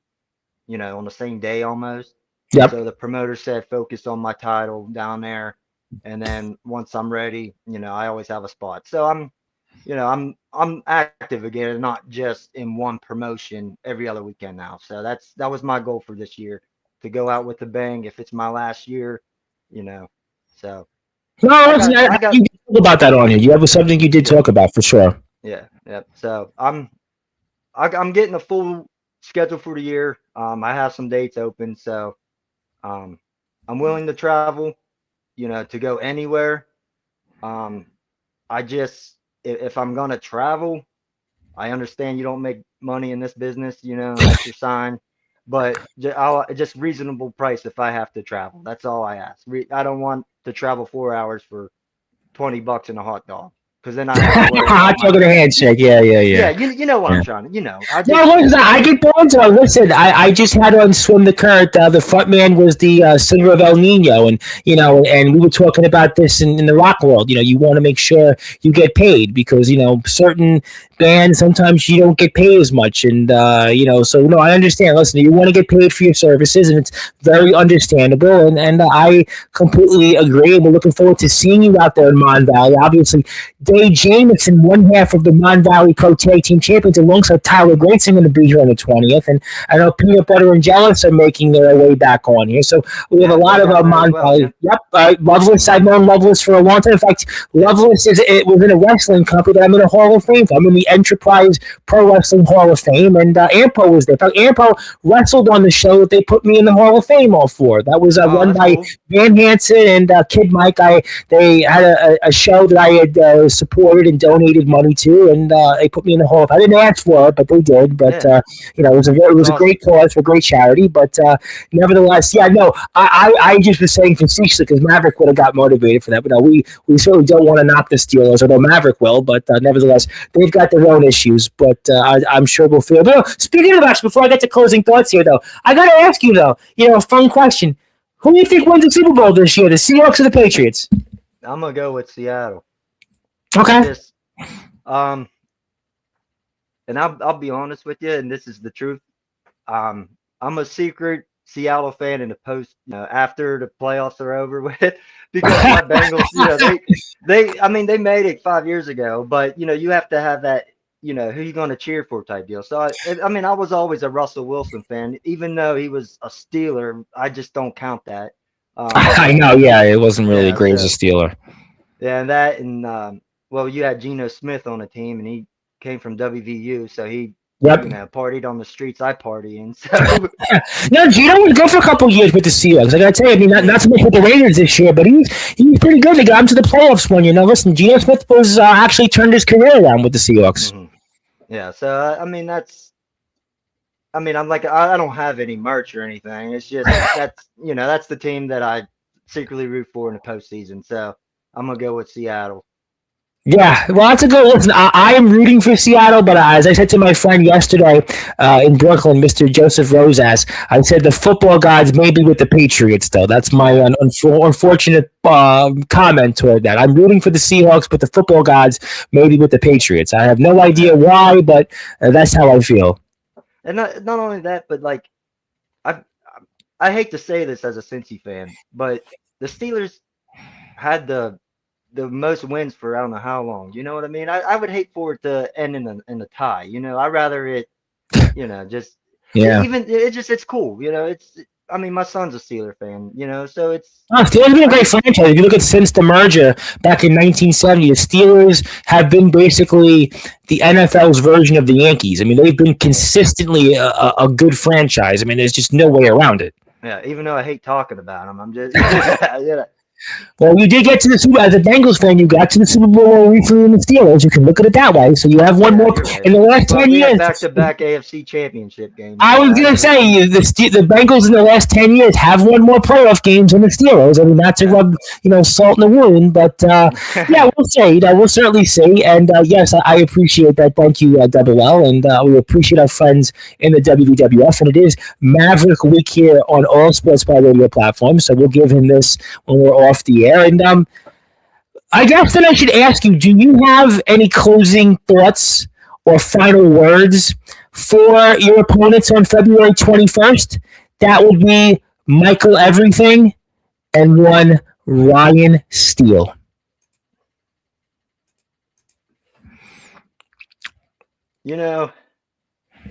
on the same day almost. Yep. So the promoter said focus on my title down there, and then once I'm ready, I always have a spot. So I'm active again, and not just in one promotion every other weekend now. So that was my goal for this year, to go out with a bang. If it's my last year, you know. So No, I listen, got I got you did talk about that on here. You have something you did yeah, talk about for sure. yeah. So I'm getting a full schedule for the year. I have some dates open, so um, I'm willing to travel, to go anywhere. Um, I just if I'm gonna travel, I understand you don't make money in this business, that's your sign. But just reasonable price if I have to travel. That's all I ask. I don't want to travel 4 hours for $20 and a hot dog, because then I have to worry Hot about my. dog and a handshake. Yeah, yeah, Yeah, yeah. you know what I'm Yeah. trying to. I No, just listen, I get bones on. Listen, I just had on Swim the Current. The front man was the singer of El Nino, and and we were talking about this in the rock world. You want to make sure you get paid because certain bands sometimes you don't get paid as much, and so no, I understand. Listen, you want to get paid for your services, and it's very understandable, and I completely agree. And we're looking forward to seeing you out there in Mon Valley. Obviously, Dave Jamison, one half of the Mon Valley Pro Tag Team Champions, alongside Tyler Grayson, going to be here on the 20th. And I know Peanut Butter and Jealous are making their way back on here. So we have a yeah, lot they're of down there as Mon well. Valley. Yeah, Yep. Loveless, I've known Loveless for a long time. In fact, yeah. Loveless it was in a wrestling company that I'm in a Hall of Fame for. I'm in the Enterprise Pro Wrestling Hall of Fame, and Ampo was there. In fact, Ampo wrestled on the show that they put me in the Hall of Fame all for. That was Oh, run that's by cool. Van Hansen and Kid Mike. They had a show that I had supported and donated money to, and they put me in the Hall of. I didn't ask for it, but they did. But Yeah, it that's was a awesome. great cause for a great charity. But nevertheless, yeah, no, I just was saying facetiously because Maverick would have got motivated for that. But no, we certainly don't want to knock the Steelers, although Maverick will. But nevertheless, they've got their own issues. But I'm sure we'll feel. But speaking of that, before I get to closing thoughts here, though, I got to ask you though. A fun question. Who do you think wins the Super Bowl this year, the Seahawks or the Patriots? I'm gonna go with Seattle. I Okay. just um, and I'll be honest with you, and this is the truth. Um, I'm a secret Seattle fan in the post, after the playoffs are over with, because my Bengals, I mean, they made it 5 years ago, but you have to have that, who you going to cheer for type deal. So I mean, I was always a Russell Wilson fan, even though he was a Steeler. I just don't count that. I know, yeah, it wasn't really Yeah, great as a so Steeler. yeah, and that, and well, you had Geno Smith on the team, and he came from WVU, so he, Yep. partied on the streets I party in. So No, Gino was good for a couple of years with the Seahawks. I gotta tell you, I mean, not so much with the Raiders this year, but he's pretty good. They got him to the playoffs one year. Now, listen, Geno Smith was actually turned his career around with the Seahawks. mhm. Yeah, so I mean I'm like, I don't have any merch or anything. It's just that's the team that I secretly root for in the postseason. So I'm gonna go with Seattle. Yeah, well, that's a good listen. I am rooting for Seattle, but as I said to my friend yesterday in Brooklyn, Mr. Joseph Rosas, I said the football gods may be with the Patriots, though. That's my Yeah, unfortunate comment toward that. I'm rooting for the Seahawks, but the football gods may be with the Patriots. I have no idea yeah, why, but that's how I feel. and not only that, but like I I hate to say this as a Cincy fan, but the Steelers had the the most wins for I don't know how long. You know what I mean? I would hate for it to end in a tie. I'd rather it, just Yeah. even it's cool. I mean, my son's a Steeler fan. So it's Oh, Steelers have been a I great just franchise. If you look at since the merger back in 1970, the Steelers have been basically the NFL's version of the Yankees. I mean, they've been yeah consistently a good franchise. I mean, there's just no way around it. yeah. Even though I hate talking about them, I'm just Well, you did get to the Super. As a Bengals fan, you got to the Super Bowl recently in the Steelers. You can look at it that way. So you have one Yeah, more you're right. in the last But 10 we had years. back-to-back AFC Championship games. I So was I gonna mean, say the Bengals in the last 10 years have won more playoff games than the Steelers. I mean, not to yeah. rub salt in the wound, but yeah, we'll see. We'll certainly see. And yes, I appreciate that. Thank you, Double L, and we appreciate our friends in the WWF. And it is Maverick Week here on all Sportzwire radio platforms. So we'll give him this when we're off the air. And I guess then I should ask you: do you have any closing thoughts or final words for your opponents on February 21st? That would be Michael Everything and one Ryan Steele.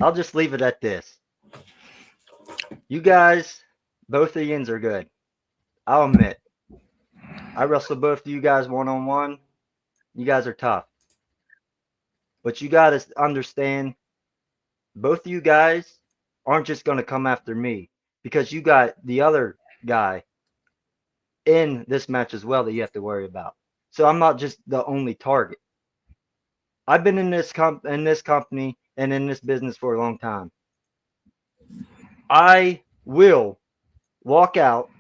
I'll just leave it at this. You guys, both the ends are good. I'll admit. I wrestled both of you guys one-on-one. You guys are tough. But you got to understand, both of you guys aren't just going to come after me because you got the other guy in this match as well that you have to worry about. So I'm not just the only target. I've been in this company and in this business for a long time. I will walk out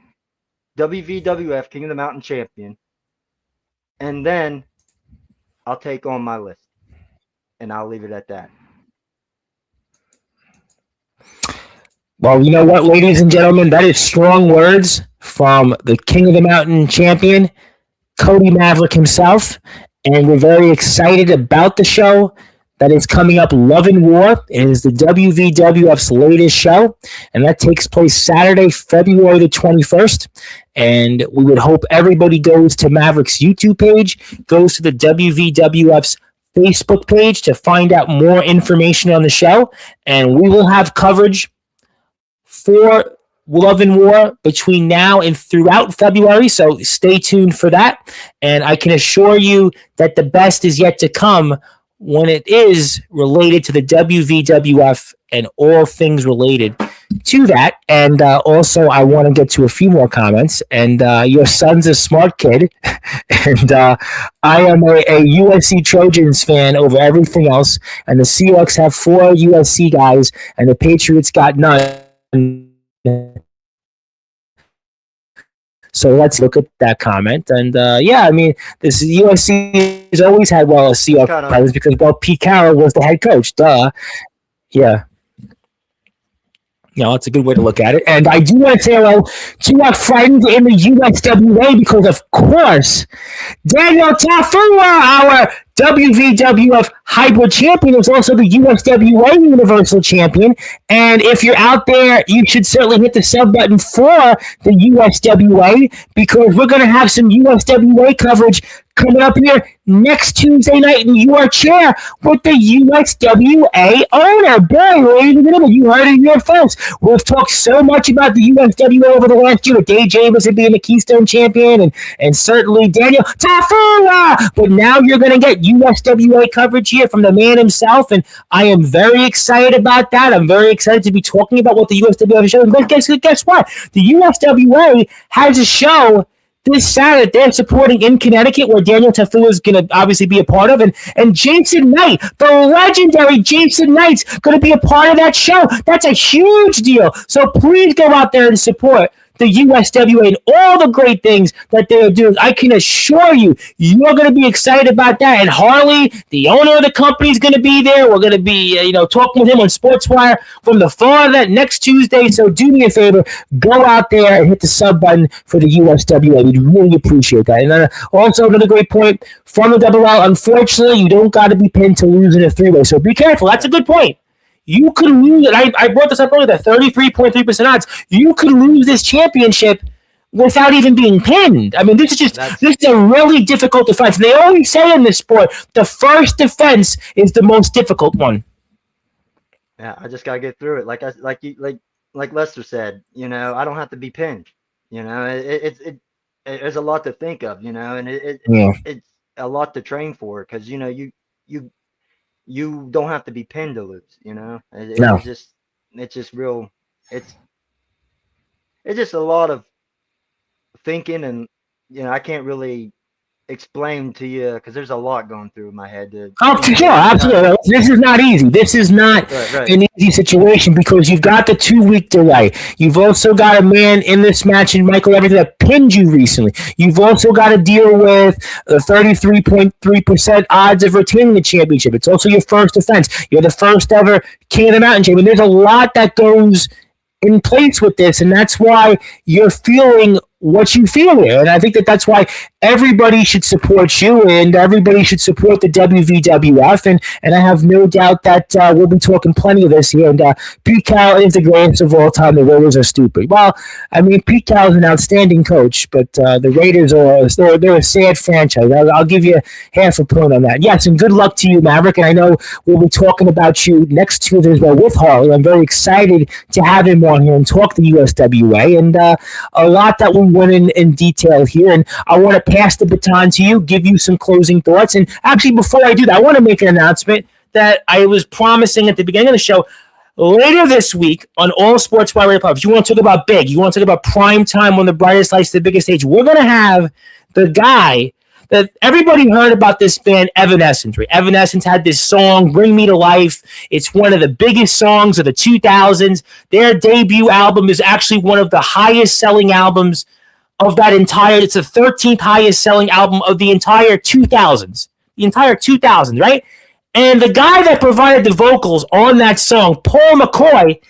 WVWF King of the Mountain champion, and then I'll take on my list, and I'll leave it at that. Well, you know what, ladies and gentlemen, that is strong words from the King of the Mountain champion, Cody Maverick himself, and we're very excited about the show that is coming up. Love and War is the WVWF's latest show, and that takes place Saturday, February the 21st. And we would hope everybody goes to Maverick's YouTube page, goes to the WVWF's Facebook page to find out more information on the show, and we will have coverage for Love and War between now and throughout February, so stay tuned for that. And I can assure you that the best is yet to come when it is related to the WVWF and all things related to that. And also, I want to get to a few more comments. And your son's a smart kid. And I am a USC Trojans fan over everything else. And the Seahawks have 4 USC guys, and the Patriots got none. So let's look at that comment. And yeah, I mean, this USC has always had, a Seahawks presence because, Pete Carroll was the head coach. Duh. Yeah. That's a good way to look at it. And I do want to say hello to our friends in the USWA because, of course, Daniel Tafua, our WVWF Hybrid Champion, is also the USWA Universal Champion. And if you're out there, you should certainly hit the sub button for the USWA because we're going to have some USWA coverage coming up here next Tuesday night in your chair with the USWA owner. Boy, ladies and gentlemen, you heard it here first. We've talked so much about the USWA over the last year with Dave Jamison being the Keystone Champion and certainly Daniel Tafua. But now you're going to get USWA coverage here from the man himself, and I am very excited about that. I'm very excited to be talking about what the USWA show is. But guess what? The USWA has a show this Saturday they're supporting in Connecticut, where Daniel Tafua is going to obviously be a part of, and Jason Knight, the legendary Jason Knight's going to be a part of that show. That's a huge deal. So please go out there and support the USWA and all the great things that they're doing. I can assure you, you're going to be excited about that. And Harley, the owner of the company, is going to be there. We're going to be, talking with him on Sportswire from the fall of that next Tuesday. So do me a favor, go out there and hit the sub button for the USWA. We'd really appreciate that. And also another great point from the Double L. Unfortunately, you don't got to be pinned to lose in a 3-way. So be careful. That's a good point. You could lose it. I brought this up earlier, the 33.3% odds. You could lose this championship without even being pinned. I mean, That's this is a really difficult defense. And they always say in this sport, the first defense is the most difficult one. yeah. I just gotta get through it. Like Lester said, I don't have to be pinned. There's a lot to think of, and Yeah. it's a lot to train for because you you don't have to be pinned to lose. No. It's just real. It's it's just a lot of thinking, and I can't really explain to you because there's a lot going through my head to Oh, for sure, get the title. absolutely. This is not easy. This is not Right, right. an easy situation because you've got the 2 week delay. You've also got a man in this match in Michael Everett that pinned you recently. You've also got to deal with the 33.3% odds of retaining the championship. It's also your first defense. You're the first ever King of the Mountain champion. There's a lot that goes in place with this, and that's why you're feeling what you feel here. And I think that that's why everybody should support you and everybody should support the WVWF. And I have no doubt that we'll be talking plenty of this here. And Pete Carroll is the greatest of all time. The Raiders are stupid. Well, I mean, Pete Carroll's an outstanding coach, but the Raiders they're a sad franchise. I'll give you half a point on that. Yes, and good luck to you, Maverick. And I know we'll be talking about you next Tuesday as well with Harley. I'm very excited to have him on here and talk the USWA and a lot that we went in detail here. And I want to pass the baton to you, give you some closing thoughts. And actually, before I do that, I want to make an announcement that I was promising at the beginning of the show. Later this week on all Sportswire Radio Pubs, you want to talk about big, you want to talk about prime time on the brightest lights, the biggest stage. We're going to have the guy that everybody heard about, this band Evanescence. Right? Evanescence had this song, Bring Me to Life. It's one of the biggest songs of the 2000s. Their debut album is actually one of the highest selling albums of that entire, it's the 13th highest selling album of the entire 2000s. The entire 2000s, right? And the guy that provided the vocals on that song, Paul McCoy,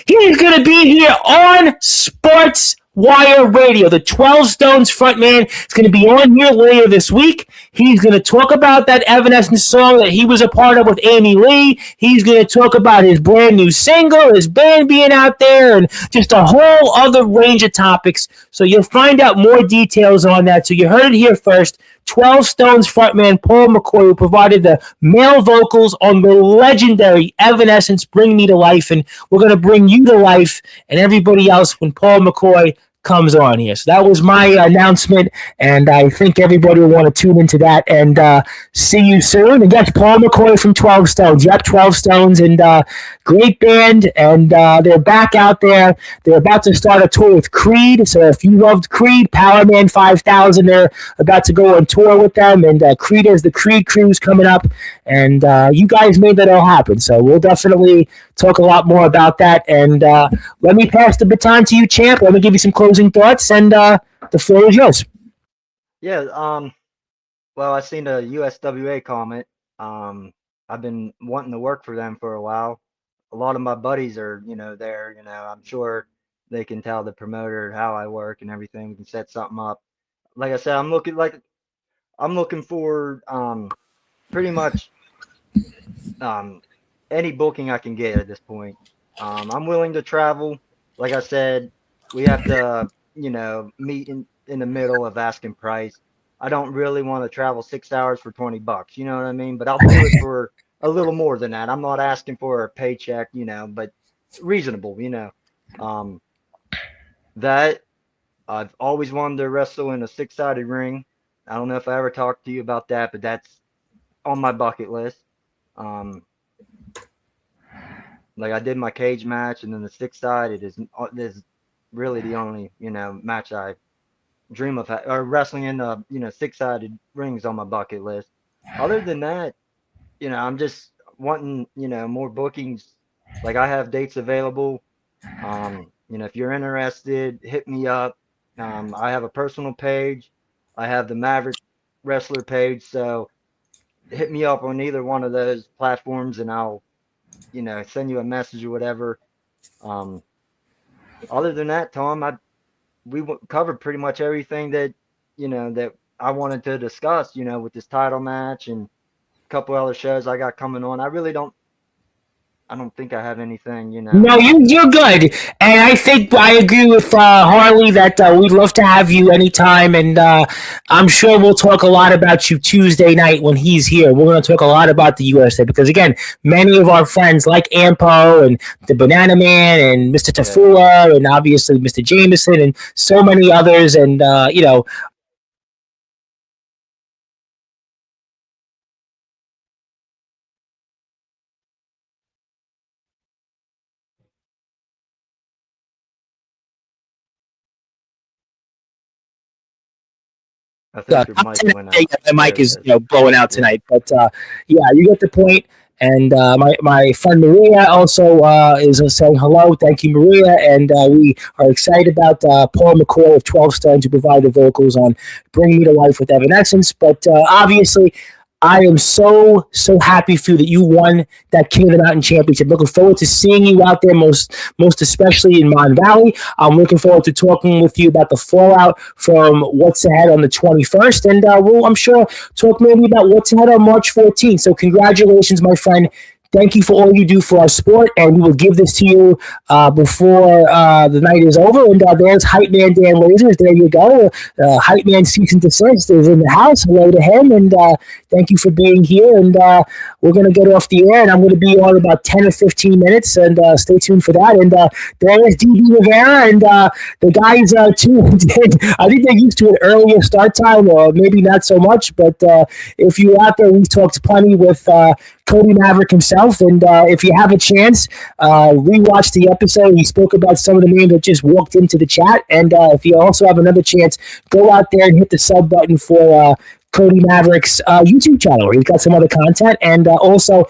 he's going to be here on Sportswire Radio. The 12 Stones frontman is going to be on here later this week. He's going to talk about that Evanescence song that he was a part of with Amy Lee. He's going to talk about his brand new single, his band being out there, and just a whole other range of topics. So you'll find out more details on that. So you heard it here first. 12 Stones frontman Paul McCoy, who provided the male vocals on the legendary Evanescence Bring Me to Life. And we're going to bring you to life and everybody else when Paul McCoy comes on here. So that was my announcement, and I think everybody will want to tune into that and see you soon. And yes, Paul McCoy from 12 Stones. Yep, 12 Stones, and great band, and they're back out there. They're about to start a tour with Creed, so if you loved Creed, Powerman 5000, they're about to go on tour with them, and Creed is the Creed Cruise coming up, and you guys made that all happen, so we'll definitely talk a lot more about that. And let me pass the baton to you, Champ. Let me give you some closing thoughts, and the floor is yours. Yeah. Well, I seen a USWA comment. I've been wanting to work for them for a while. A lot of my buddies are, there. I'm sure they can tell the promoter how I work and everything. We can set something up. Like I said, I'm looking for pretty much any booking I can get at this point. I'm willing to travel. Like I said, we have to, meet in the middle of asking price. I don't really want to travel 6 hours for $20. You know what I mean? But I'll do it for a little more than that. I'm not asking for a paycheck, but reasonable, Um, that I've always wanted to wrestle in a six-sided ring. I don't know if I ever talked to you about that, but that's on my bucket list. Like I did my cage match, and then the six-sided is really the only match I dream of or wrestling in the six-sided rings on my bucket list. Other than that, I'm just wanting more bookings. Like I have dates available. If you're interested, hit me up. I have a personal page. I have the Maverick wrestler page. So hit me up on either one of those platforms, and I'll send you a message or whatever. Other than that, Tom, we covered pretty much everything that that I wanted to discuss. With this title match and a couple other shows I got coming on. I really don't I don't think I have anything, No, you're good, and I think I agree with Harley that we'd love to have you anytime, and I'm sure we'll talk a lot about you Tuesday night when he's here. We're going to talk a lot about the USA because again, many of our friends like Ampo and the Banana Man and Mr. Yeah. Tafua and obviously Mr. Jameson and so many others, and I think Good. your I'm mic tonight, went yeah, out. yeah, my There mic it is is. blowing out Yeah. tonight, but yeah, you get the point. And my friend Maria also is saying hello. Thank you, Maria. And we are excited about Paul McCoy of 12 Stone to provide the vocals on Bring Me to Life with Evanescence. But obviously, I am so happy for you that you won that King of the Mountain Championship. Looking forward to seeing you out there, most especially in Mon Valley. I'm looking forward to talking with you about the fallout from what's ahead on the 21st, and we'll, I'm sure, talk maybe about what's ahead on March 14th. So congratulations, my friend. Thank you for all you do for our sport, and we will give this to you before the night is over. And there's Hype Man Dan Lasers. There you go. Hype Man Cease and Desist is in the house. Hello to him, and thank you for being here. And we're going to get off the air, and I'm going to be on about 10 or 15 minutes, and stay tuned for that. And there is DB Rivera, and the guys, too, I think they're used to an earlier start time, or maybe not so much, but if you're out there, we've talked plenty with Cody Maverick himself. And if you have a chance, rewatch the episode. He spoke about some of the names that just walked into the chat. And if you also have another chance, go out there and hit the sub button for Cody Maverick's YouTube channel, where he's got some other content. And also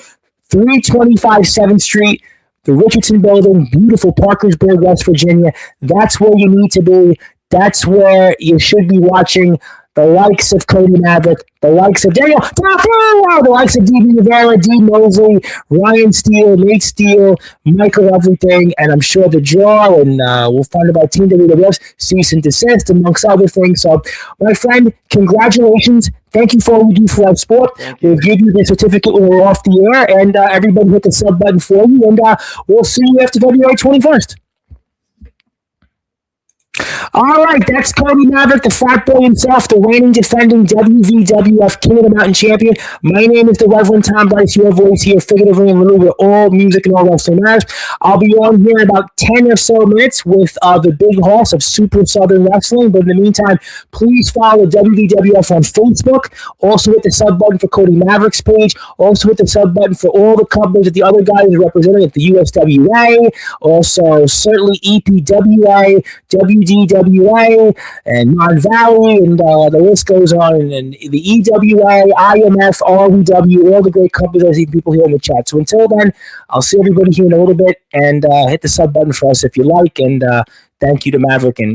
325 7th Street, the Richardson Building, beautiful Parkersburg, West Virginia. That's where you need to be. That's where you should be watching the likes of Cody Maverick, the likes of Daniel Tafaro, the likes of D.B. Rivera, D. Mosley, Ryan Steele, Nate Steele, Michael Everything, and I'm sure the draw, and we'll find about Team WWF's Cease and Desist, amongst other things. So, my friend, congratulations. Thank you for all you do for our sport. We'll give you the certificate when we're off the air, and everybody hit the sub button for you, and we'll see you after February 21st. All right, that's Cody Maverick, the fat boy himself, the reigning defending WVWF King of the Mountain champion. My name is the Reverend Tom Bryce, your voice here, figuratively and literally, with all music and all wrestling matters. I'll be on here in about 10 or so minutes with the big horse of Super Southern Wrestling. But in the meantime, please follow WVWF on Facebook. Also hit the sub button for Cody Maverick's page. Also hit the sub button for all the companies that the other guys are representing at the USWA. Also, certainly EPWA, WDWA, and Mon Valley, and the list goes on. And the EWA, IMF, RWW, all the great companies. I see people here in the chat. So until then, I'll see everybody here in a little bit, and hit the sub button for us if you like. And thank you to Maverick and